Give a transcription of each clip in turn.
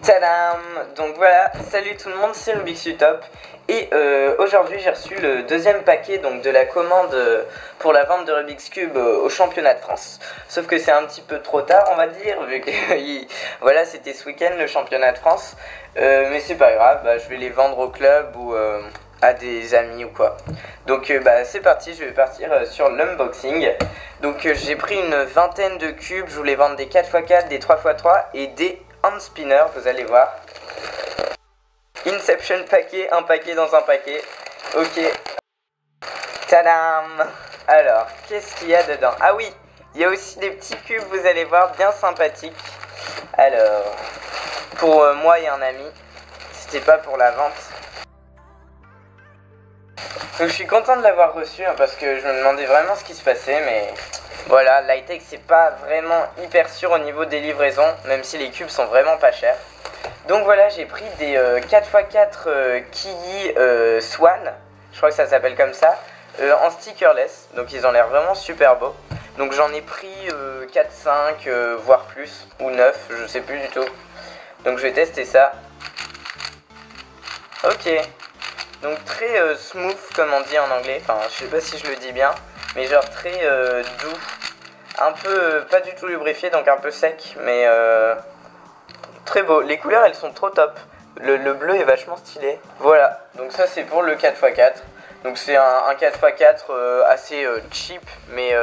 Tadam! Donc voilà, salut tout le monde, c'est Rubik's Utop. Et aujourd'hui j'ai reçu le deuxième paquet donc, de la commande pour la vente de Rubik's Cube au championnat de France. Sauf que c'est un petit peu trop tard on va dire, vu que voilà, c'était ce week-end le championnat de France. Mais c'est pas grave, je vais les vendre au club ou à des amis ou quoi. Donc c'est parti, je vais partir sur l'unboxing. Donc j'ai pris une vingtaine de cubes, je voulais vendre des 4x4, des 3x3 et des hand spinners, vous allez voir. Inception paquet, un paquet dans un paquet. Ok. Tadam! Alors, qu'est-ce qu'il y a dedans? Ah oui, il y a aussi des petits cubes, vous allez voir, bien sympathiques. Alors, pour moi et un ami, c'était pas pour la vente. Donc je suis content de l'avoir reçu parce que je me demandais vraiment ce qui se passait, mais voilà, Lightech c'est pas vraiment hyper sûr au niveau des livraisons, même si les cubes sont vraiment pas chers. Donc voilà, j'ai pris des 4x4 Kiyi Swan, je crois que ça s'appelle comme ça, en stickerless, donc ils ont l'air vraiment super beaux. Donc j'en ai pris 4, 5, voire plus, ou 9, je sais plus du tout. Donc je vais tester ça. Ok. Donc très smooth comme on dit en anglais, enfin je sais pas si je le dis bien, mais genre très doux, un peu pas du tout lubrifié donc un peu sec, mais très beau. Les couleurs elles sont trop top, le bleu est vachement stylé. Voilà, donc ça c'est pour le 4x4, donc c'est un 4x4 assez cheap, mais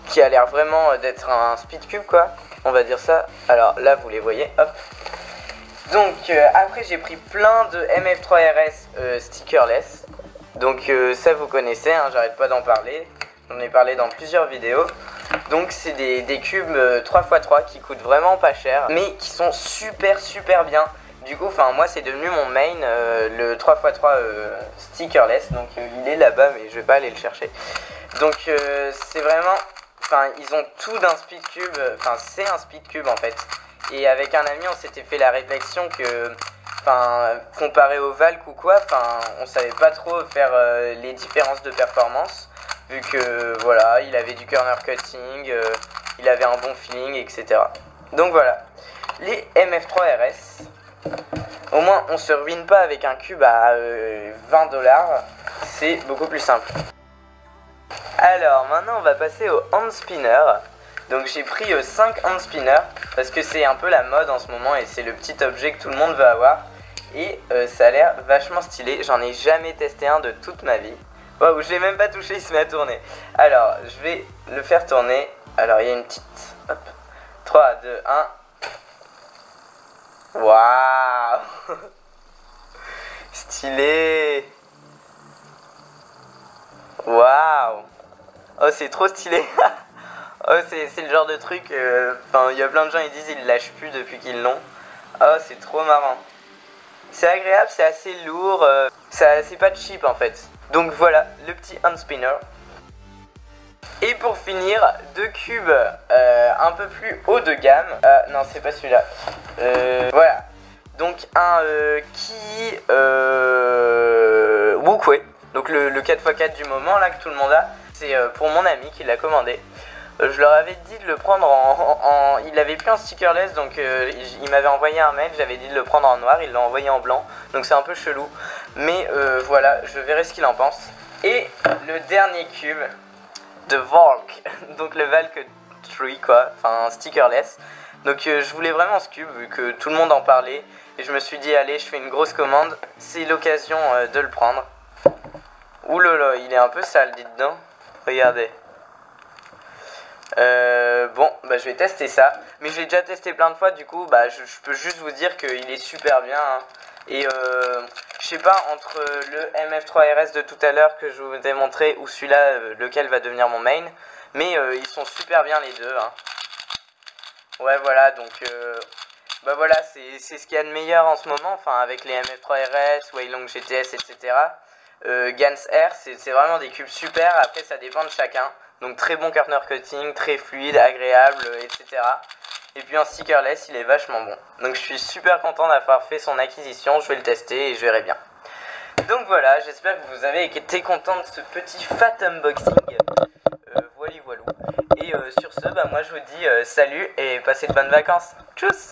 qui a l'air vraiment d'être un speed cube quoi, on va dire ça. Alors là vous les voyez, hop. Donc après j'ai pris plein de MF3RS stickerless. Donc ça vous connaissez, hein, j'arrête pas d'en parler. J'en ai parlé dans plusieurs vidéos. Donc c'est des cubes 3x3 qui coûtent vraiment pas cher, mais qui sont super bien. Du coup moi c'est devenu mon main, le 3x3 stickerless. Donc il est là-bas mais je vais pas aller le chercher. Donc c'est vraiment, ils ont tout d'un speed cube, c'est un speed cube en fait. Et avec un ami, on s'était fait la réflexion que, comparé au Valk ou quoi, on savait pas trop faire les différences de performance, vu que, voilà, il avait du corner cutting, il avait un bon feeling, etc. Donc voilà, les MF3RS, au moins on se ruine pas avec un cube à 20$, c'est beaucoup plus simple. Alors maintenant on va passer au hand spinner. Donc j'ai pris 5 hand spinners parce que c'est un peu la mode en ce moment et c'est le petit objet que tout le monde veut avoir. Et ça a l'air vachement stylé, j'en ai jamais testé un de toute ma vie. Waouh, je l'ai même pas touché, il se met à tourner. Alors je vais le faire tourner. Alors il y a une petite... Hop. 3, 2, 1. Waouh. Stylé. Waouh. Oh c'est trop stylé. Oh c'est le genre de truc, il y a plein de gens ils disent ils lâchent plus depuis qu'ils l'ont. Oh c'est trop marrant. C'est agréable, c'est assez lourd, c'est pas cheap en fait. Donc voilà, le petit hand spinner. Et pour finir, deux cubes un peu plus haut de gamme. Non c'est pas celui-là. Voilà. Donc un Kiyi Wukwe. Donc le 4x4 du moment là que tout le monde a. C'est pour mon ami qui l'a commandé. Je leur avais dit de le prendre il l'avait pris en stickerless, donc il m'avait envoyé un mail, j'avais dit de le prendre en noir, il l'a envoyé en blanc, donc c'est un peu chelou. Mais voilà, je verrai ce qu'il en pense. Et le dernier cube de Valk, donc le Valk 3 quoi, stickerless. Donc je voulais vraiment ce cube vu que tout le monde en parlait. Et je me suis dit allez, je fais une grosse commande, c'est l'occasion de le prendre. Ouh là là, il est un peu sale, dites donc. Regardez. Je vais tester ça, mais je l'ai déjà testé plein de fois, du coup je peux juste vous dire qu'il est super bien, hein. Et je sais pas, entre le MF3RS de tout à l'heure que je vous ai montré ou celui-là, lequel va devenir mon main, mais ils sont super bien les deux, hein. Ouais voilà, donc voilà, c'est ce qu'il y a de meilleur en ce moment, avec les MF3RS, Weilong GTS, etc. Gans Air, c'est vraiment des cubes super, après ça dépend de chacun. Donc très bon corner cutting, très fluide, agréable, etc. Et puis en stickerless, il est vachement bon. Donc je suis super content d'avoir fait son acquisition, je vais le tester et je verrai bien. Donc voilà, j'espère que vous avez été content de ce petit fat unboxing. Voilou voilou. Et sur ce, moi je vous dis salut et passez de bonnes vacances. Tchuss!